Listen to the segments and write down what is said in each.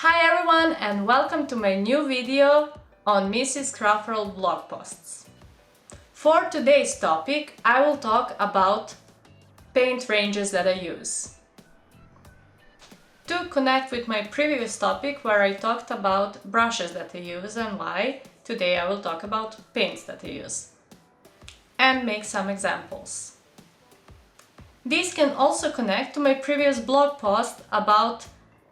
Hi everyone and welcome to my new video on Mrs.Craftworld blog posts. For today's topic, I will talk about paint ranges that I use. To connect with my previous topic where I talked about brushes that I use and why, today I will talk about paints that I use and make some examples. These can also connect to my previous blog post about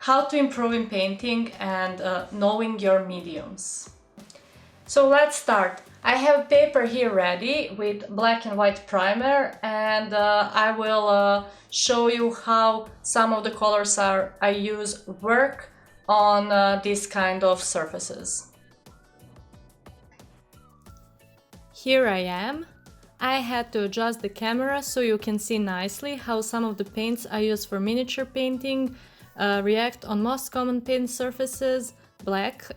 how to improve in painting and knowing your mediums. So let's start. I have paper here ready with black and white primer, and I will show you how some of the colors I use work on these kind of surfaces. Here I am. I had to adjust the camera so you can see nicely how some of the paints I use for miniature painting react on most common paint surfaces: black,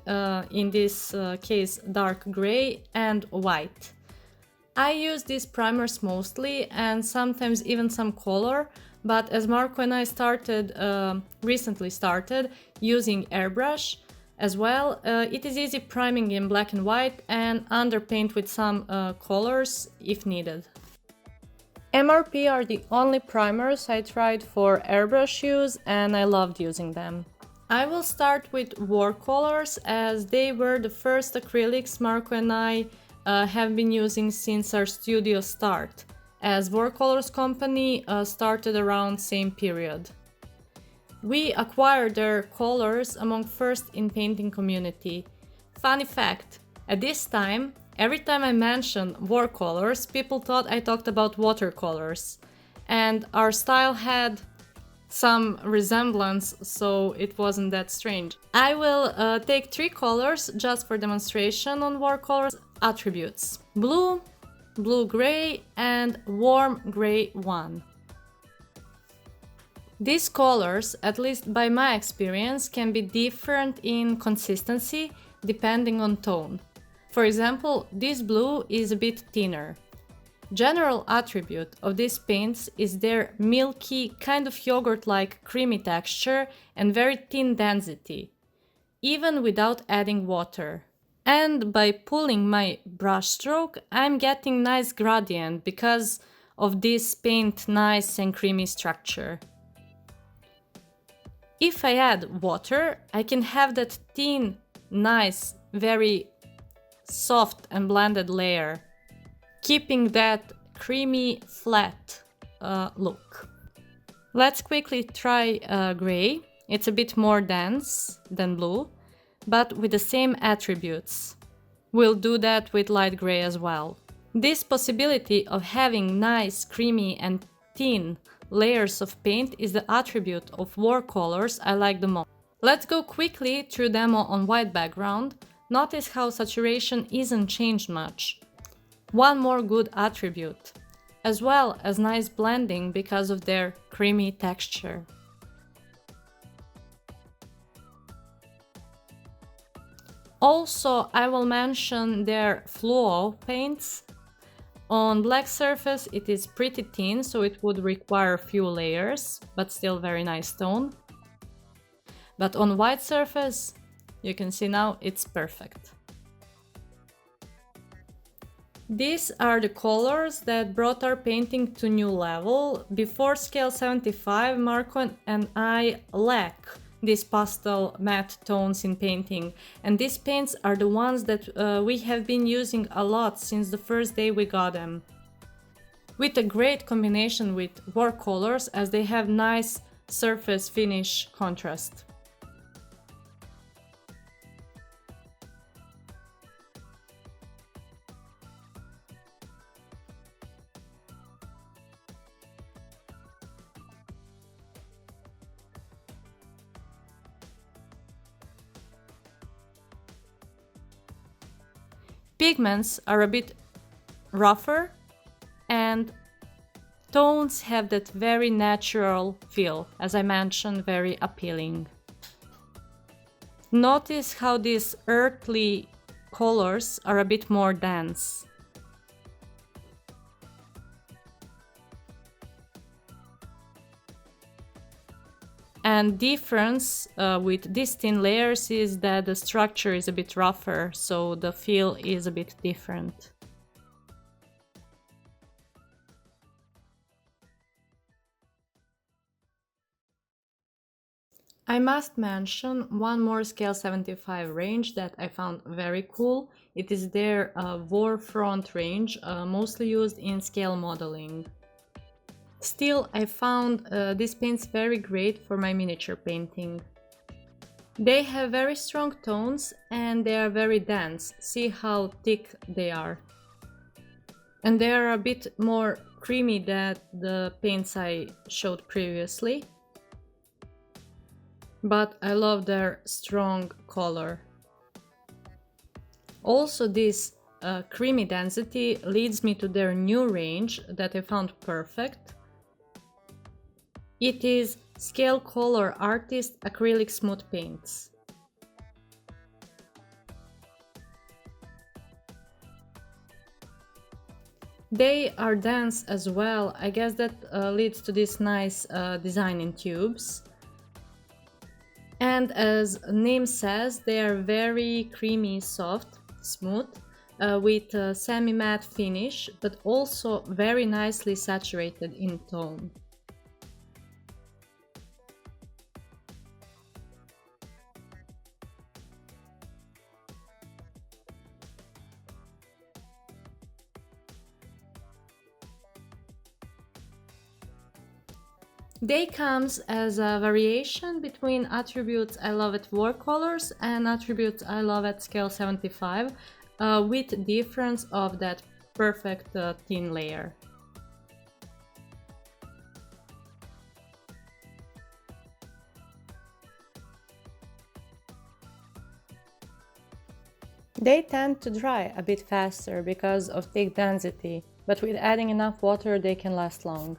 in this case dark gray, and white. I use these primers mostly and sometimes even some color, but as Marco and I recently started using airbrush as well, it is easy priming in black and white and underpaint with some colors if needed. MRP are the only primers I tried for airbrush use and I loved using them. I will start with Warcolours as they were the first acrylics Marco and I have been using since our studio start, as Warcolours company started around same period. We acquired their colors among first in painting community. Funny fact, at this time, every time I mentioned Warcolours, people thought I talked about watercolors, and our style had some resemblance, so it wasn't that strange. I will take three colors just for demonstration on Warcolours attributes: blue, blue-gray, and warm gray 1. These colors, at least by my experience, can be different in consistency depending on tone. For example, this blue is a bit thinner. General attribute of these paints is their milky, kind of yogurt-like creamy texture and very thin density, even without adding water. And by pulling my brush stroke, I'm getting nice gradient because of this paint nice and creamy structure. If I add water, I can have that thin, nice, very soft and blended layer, keeping that creamy, flat look. Let's quickly try gray. It's a bit more dense than blue, but with the same attributes. We'll do that with light gray as well. This possibility of having nice, creamy and thin layers of paint is the attribute of Warcolours I like the most. Let's go quickly through demo on white background. Notice how saturation isn't changed much. One more good attribute, as well as nice blending because of their creamy texture. Also, I will mention their fluo paints. On black surface it is pretty thin, so it would require few layers, but still very nice tone. But on white surface, you can see now it's perfect. These are the colors that brought our painting to new level. Before scale 75, Marco and I lack these pastel matte tones in painting, and these paints are the ones that we have been using a lot since the first day we got them. With a great combination with Warcolours as they have nice surface finish contrast. Pigments are a bit rougher and tones have that very natural feel, as I mentioned, very appealing. Notice how these earthly colors are a bit more dense. And difference with these thin layers is that the structure is a bit rougher, so the feel is a bit different. I must mention one more scale 75 range that I found very cool. It is their War Front range, mostly used in scale modeling. Still, I found these paints very great for my miniature painting. They have very strong tones and they are very dense. See how thick they are. And they are a bit more creamy than the paints I showed previously. But I love their strong color. Also, this creamy density leads me to their new range that I found perfect. It is Scale Color Artist Acrylic Smooth Paints. They are dense as well. I guess that leads to this nice design in tubes. And as name says, they are very creamy, soft, smooth, with a semi-matte finish, but also very nicely saturated in tone. They comes as a variation between attributes I love at Warcolours and attributes I love at scale 75, with difference of that perfect thin layer. They tend to dry a bit faster because of thick density, but with adding enough water they can last long.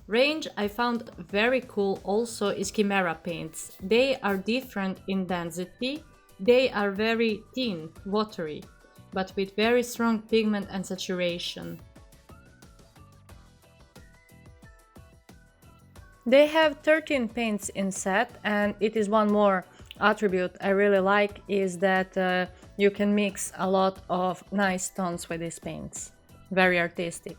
Range I found very cool also is Kimera paints. They are different in density, they are very thin, watery, but with very strong pigment and saturation. They have 13 paints in set, and it is one more attribute I really like is that you can mix a lot of nice tones with these paints. Very artistic.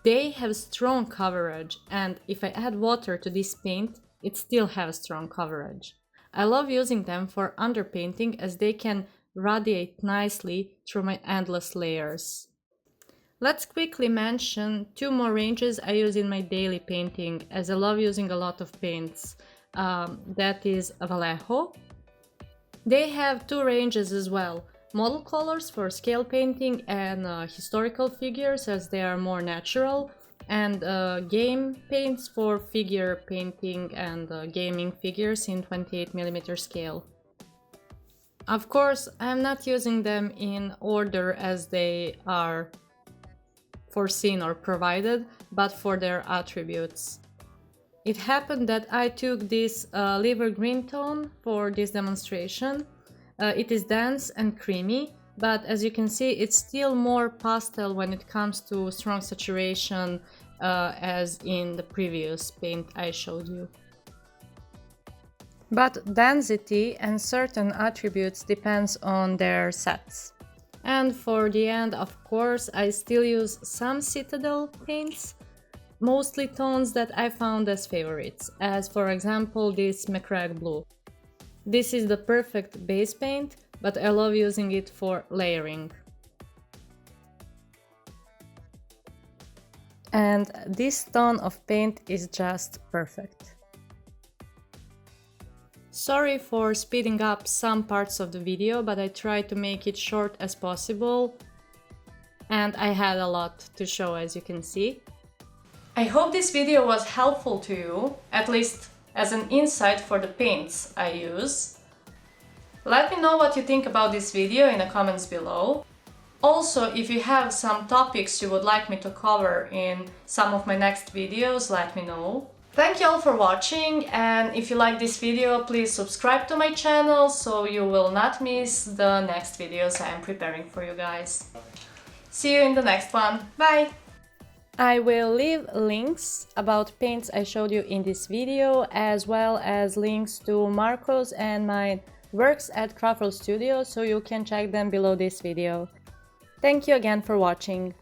They have strong coverage, and if I add water to this paint, it still has strong coverage. I love using them for underpainting as they can radiate nicely through my endless layers. Let's quickly mention two more ranges I use in my daily painting, as I love using a lot of paints. That is Vallejo. They have two ranges as well. Model colors for scale painting and historical figures as they are more natural, and game paints for figure painting and gaming figures in 28mm scale. Of course, I'm not using them in order as they are foreseen or provided, but for their attributes. It happened that I took this liver green tone for this demonstration. It is dense and creamy, but as you can see, it's still more pastel when it comes to strong saturation as in the previous paint I showed you. But density and certain attributes depends on their sets. And for the end, of course, I still use some Citadel paints, mostly tones that I found as favorites, as for example this Macragge blue. This is the perfect base paint, but I love using it for layering. And this tone of paint is just perfect. Sorry for speeding up some parts of the video, but I tried to make it short as possible, and I had a lot to show, as you can see. I hope this video was helpful to you, at least as an insight for the paints I use. Let me know what you think about this video in the comments below. Also, if you have some topics you would like me to cover in some of my next videos, let me know. Thank you all for watching, and if you like this video, please subscribe to my channel so you will not miss the next videos I am preparing for you guys. See you in the next one. Bye! I will leave links about paints I showed you in this video, as well as links to Marco's and my works at Craftworld Studio, so you can check them below this video. Thank you again for watching.